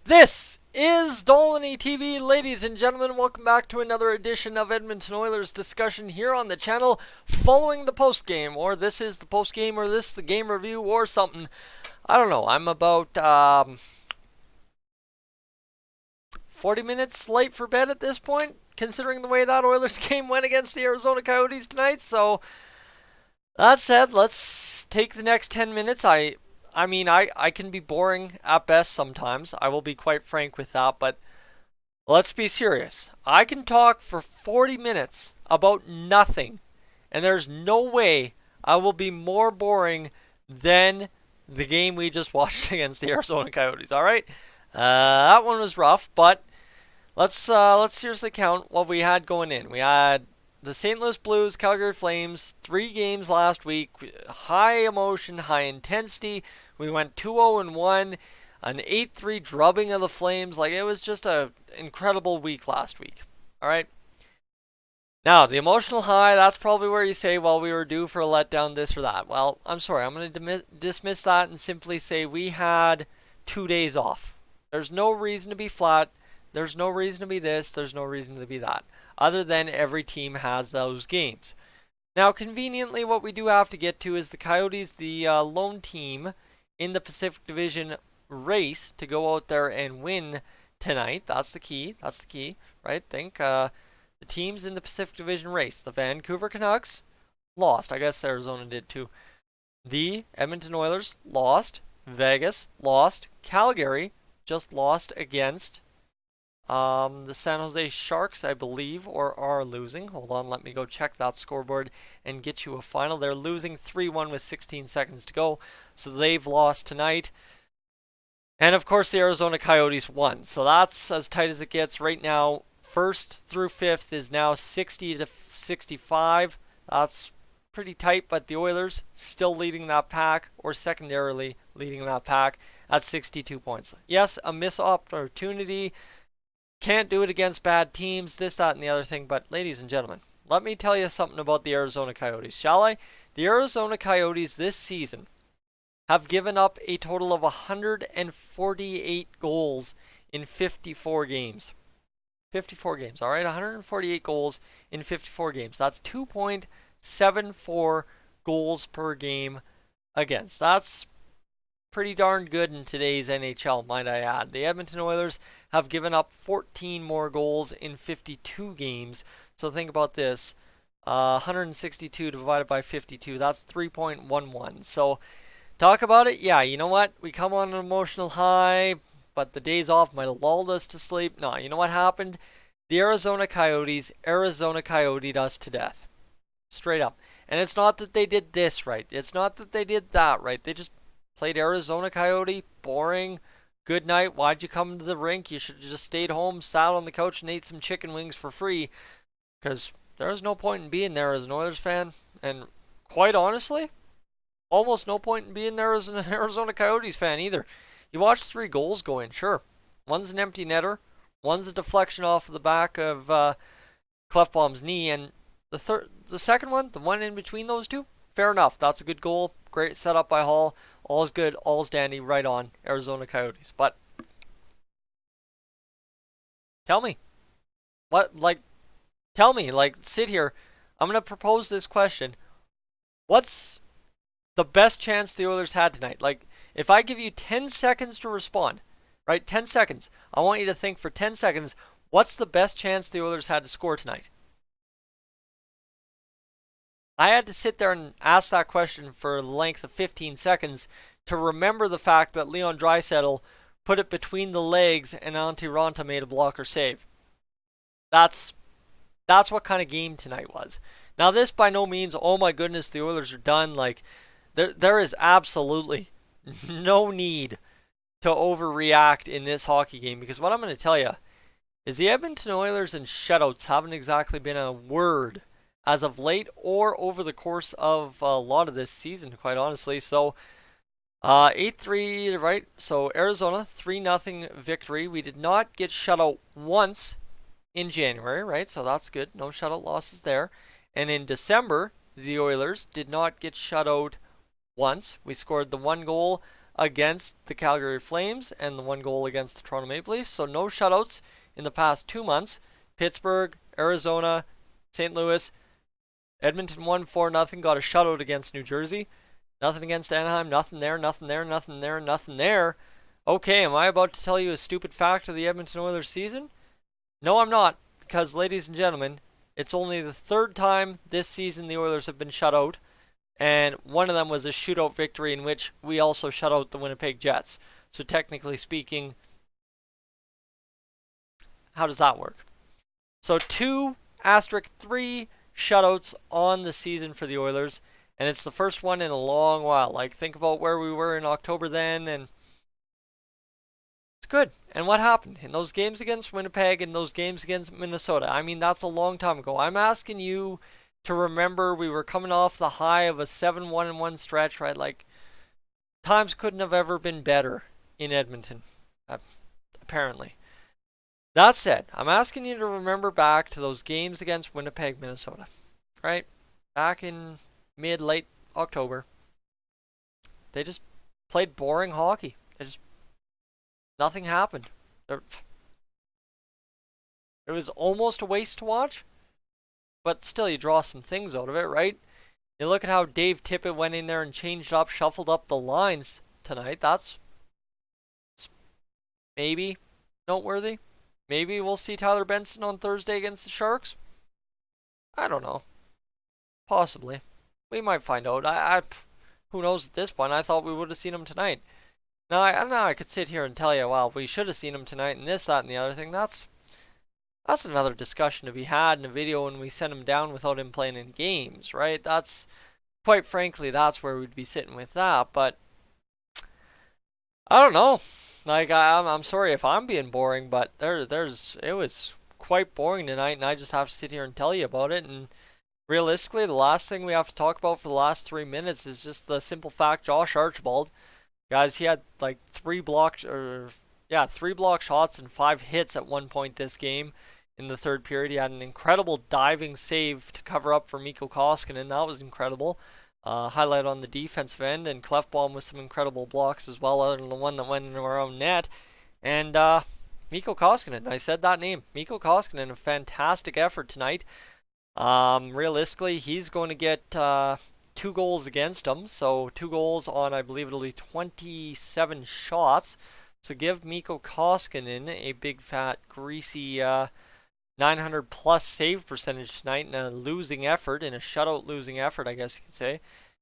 This is Dolynny TV, ladies and gentlemen. Welcome back to another edition of Edmonton Oilers discussion here on the channel following the post game. Or this is the post game, or this is the game review, or something. I don't know. I'm about 40 minutes late for bed at this point, considering the way that Oilers game went against the Arizona Coyotes tonight. So, that said, let's take the next 10 minutes. I can be boring at best sometimes. I will be quite frank with that, but let's be serious. I can talk for 40 minutes about nothing, and there's no way I will be more boring than the game we just watched against the Arizona Coyotes. All right, that one was rough, but let's seriously count what we had going in. We had the St. Louis Blues, Calgary Flames, 3 games last week, high emotion, high intensity. We went 2-0-1, an 8-3 drubbing of the Flames. Like, it was just an incredible week last week. All right. Now, the emotional high, that's probably where you say, well, we were due for a letdown, this or that. Well, I'm sorry. I'm going to dismiss that and simply say we had 2 days off. There's no reason to be flat. There's no reason to be this. There's no reason to be that. Other than every team has those games. Now, conveniently, what we do have to get to is the Coyotes, the lone team in the Pacific Division race to go out there and win tonight. That's the key. That's the key, right? Think the teams in the Pacific Division race. The Vancouver Canucks lost. I guess Arizona did too. The Edmonton Oilers lost. Vegas lost. Calgary just lost against the San Jose Sharks, I believe, or are losing. Hold on, let me go check that scoreboard and get you a final. They're losing 3-1 with 16 seconds to go, so they've lost tonight. And of course, the Arizona Coyotes won. So that's as tight as it gets right now. First through fifth is now 60 to 65. That's pretty tight, but the Oilers still leading that pack, or secondarily leading that pack at 62 points. Yes, a missed opportunity. Can't do it against bad teams, this, that, and the other thing. But ladies and gentlemen, let me tell you something about the Arizona Coyotes, shall I? The Arizona Coyotes this season have given up a total of 148 goals in 54 games. 54 games, all right? 148 goals in 54 games. That's 2.74 goals per game against. That's pretty darn good in today's NHL, might I add. The Edmonton Oilers have given up 14 more goals in 52 games. So think about this. 162 divided by 52. That's 3.11. So talk about it. Yeah, you know what? We come on an emotional high, but the days off might have lulled us to sleep. No, you know what happened? The Arizona Coyotes Arizona Coyote'd us to death. Straight up. And it's not that they did this right. It's not that they did that right. They just played Arizona Coyote, boring. Good night. Why'd you come to the rink? You should have just stayed home, sat on the couch, and ate some chicken wings for free. Because there's no point in being there as an Oilers fan. And quite honestly, almost no point in being there as an Arizona Coyotes fan either. You watched 3 goals go in, sure. One's an empty netter. One's a deflection off of the back of Clefbaum's knee. And the second one, the one in between those two, fair enough. That's a good goal. Great setup by Hall. All's good. All's dandy. Right on. Arizona Coyotes. But tell me. Tell me. Sit here. I'm going to propose this question. What's the best chance the Oilers had tonight? If I give you 10 seconds to respond, right? 10 seconds. I want you to think for 10 seconds, what's the best chance the Oilers had to score tonight? I had to sit there and ask that question for the length of 15 seconds to remember the fact that Leon Draisaitl put it between the legs and Antti Raanta made a blocker save. That's what kind of game tonight was. Now, this by no means, oh my goodness, the Oilers are done. There is absolutely no need to overreact in this hockey game, because what I'm going to tell you is the Edmonton Oilers and shutouts haven't exactly been a word as of late or over the course of a lot of this season, quite honestly. So 8-3, right? So Arizona, 3-0 victory. We did not get shut out once in January, right? So that's good. No shutout losses there. And in December, the Oilers did not get shut out once. We scored the 1 goal against the Calgary Flames and the 1 goal against the Toronto Maple Leafs. So no shutouts in the past 2 months. Pittsburgh, Arizona, St. Louis. Edmonton won 4-0, got a shutout against New Jersey. Nothing against Anaheim, nothing there, nothing there, nothing there, nothing there. Okay, am I about to tell you a stupid fact of the Edmonton Oilers season? No, I'm not, because ladies and gentlemen, it's only the 3rd time this season the Oilers have been shut out, and one of them was a shootout victory in which we also shut out the Winnipeg Jets. So technically speaking, how does that work? So 2*3 shutouts on the season for the Oilers, and it's the first one in a long while. Like, think about where we were in October then, and it's good. And what happened in those games against Winnipeg and those games against Minnesota? I mean, that's a long time ago. I'm asking you to remember we were coming off the high of a 7-1-1 stretch, right? Like, times couldn't have ever been better in Edmonton, apparently. That said, I'm asking you to remember back to those games against Winnipeg, Minnesota, right? Back in mid-late October. They just played boring hockey. Nothing happened. It was almost a waste to watch, but still you draw some things out of it, right? You look at how Dave Tippett went in there and changed up, shuffled up the lines tonight. That's maybe noteworthy. Maybe we'll see Tyler Benson on Thursday against the Sharks. I don't know. Possibly. We might find out. Who knows at this point? I thought we would have seen him tonight. Now I could sit here and tell you, well, we should have seen him tonight and this, that, and the other thing. That's another discussion to be had in a video when we send him down without him playing in games, right? That's, quite frankly, that's where we'd be sitting with that. But I don't know. Like, I'm sorry if I'm being boring, but it was quite boring tonight, and I just have to sit here and tell you about it. And realistically, the last thing we have to talk about for the last 3 minutes is just the simple fact: Josh Archibald, guys, he had like 3 block shots and 5 hits at one point this game. In the 3rd period, he had an incredible diving save to cover up for Mikko Koskinen. That was incredible. Highlight on the defensive end, and Clefbaum with some incredible blocks as well, other than the one that went into our own net. And Mikko Koskinen, I said that name. Mikko Koskinen, a fantastic effort tonight. Realistically, he's going to get 2 goals against him. So 2 goals on, I believe it'll be 27 shots. So give Mikko Koskinen a big, fat, greasy 900 plus save percentage tonight in a losing effort, in a shutout losing effort, I guess you could say.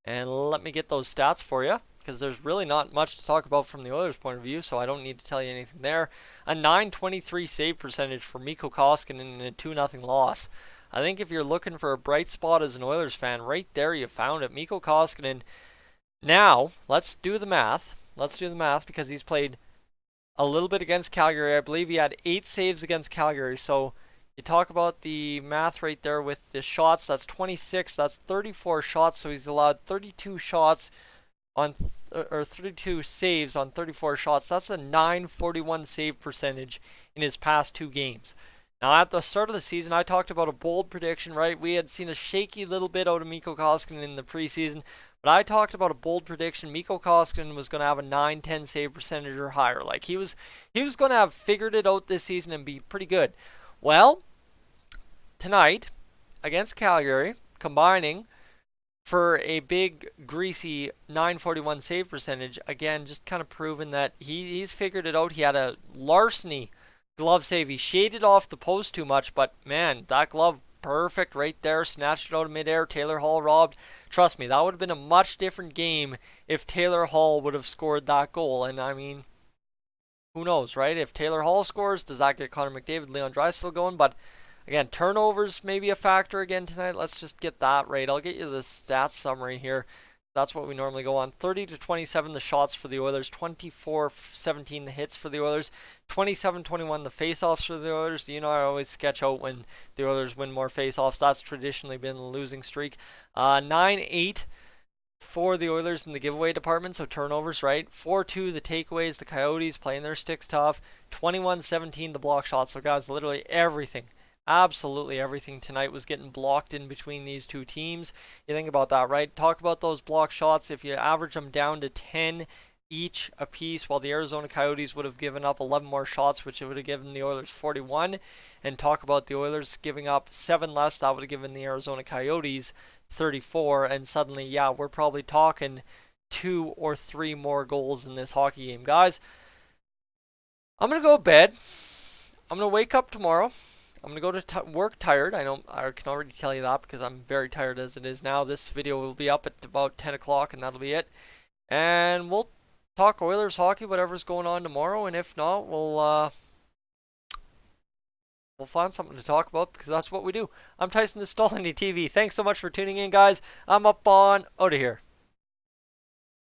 And let me get those stats for you, because there's really not much to talk about from the Oilers' point of view, so I don't need to tell you anything there. A 923 save percentage for Mikko Koskinen in a 2-0 loss. I think if you're looking for a bright spot as an Oilers fan, right there you found it. Mikko Koskinen. Now, let's do the math. Because he's played a little bit against Calgary. I believe he had 8 saves against Calgary, so you talk about the math right there with the shots. That's 26. That's 34 shots. So he's allowed 32 shots on, or 32 saves on 34 shots. That's a 941 save percentage in his past 2 games. Now, at the start of the season, I talked about a bold prediction, right? We had seen a shaky little bit out of Mikko Koskinen in the preseason, but I talked about a bold prediction. Mikko Koskinen was going to have a 9-10 save percentage or higher. Like, he was going to have figured it out this season and be pretty good. Well, tonight, against Calgary, combining for a big, greasy 941 save percentage, again, just kind of proving that he's figured it out. He had a larceny glove save. He shaded off the post too much, but man, that glove, perfect right there. Snatched it out of midair. Taylor Hall robbed. Trust me, that would have been a much different game if Taylor Hall would have scored that goal. And I mean, who knows, right? If Taylor Hall scores, does that get Connor McDavid, Leon Draisaitl going? But again, turnovers may be a factor again tonight. Let's just get that right. I'll get you the stats summary here. That's what we normally go on. 30-27 the shots for the Oilers. 24-17 the hits for the Oilers. 27-21 the face-offs for the Oilers. You know, I always sketch out when the Oilers win more face-offs. That's traditionally been a losing streak. 9-8 for the Oilers in the giveaway department, so turnovers, right? 4-2 the takeaways, the Coyotes playing their sticks tough. 21-17 the block shots. So guys, literally everything, absolutely everything tonight was getting blocked in between these two teams. You think about that, right? Talk about those block shots. If you average them down to 10 each apiece, while the Arizona Coyotes would have given up 11 more shots, which would have given the Oilers 41. And talk about the Oilers giving up 7 less, that would have given the Arizona Coyotes 34. And suddenly, yeah, we're probably talking 2 or 3 more goals in this hockey game. Guys, I'm going to go to bed. I'm going to wake up tomorrow. I'm going to go to work tired. I know I can already tell you that because I'm very tired as it is now. This video will be up at about 10 o'clock and that'll be it. And we'll talk Oilers hockey, whatever's going on tomorrow. And if not, we'll find something to talk about because that's what we do. I'm Tyson, this is Dolynny TV. Thanks so much for tuning in, guys. I'm up on out of here.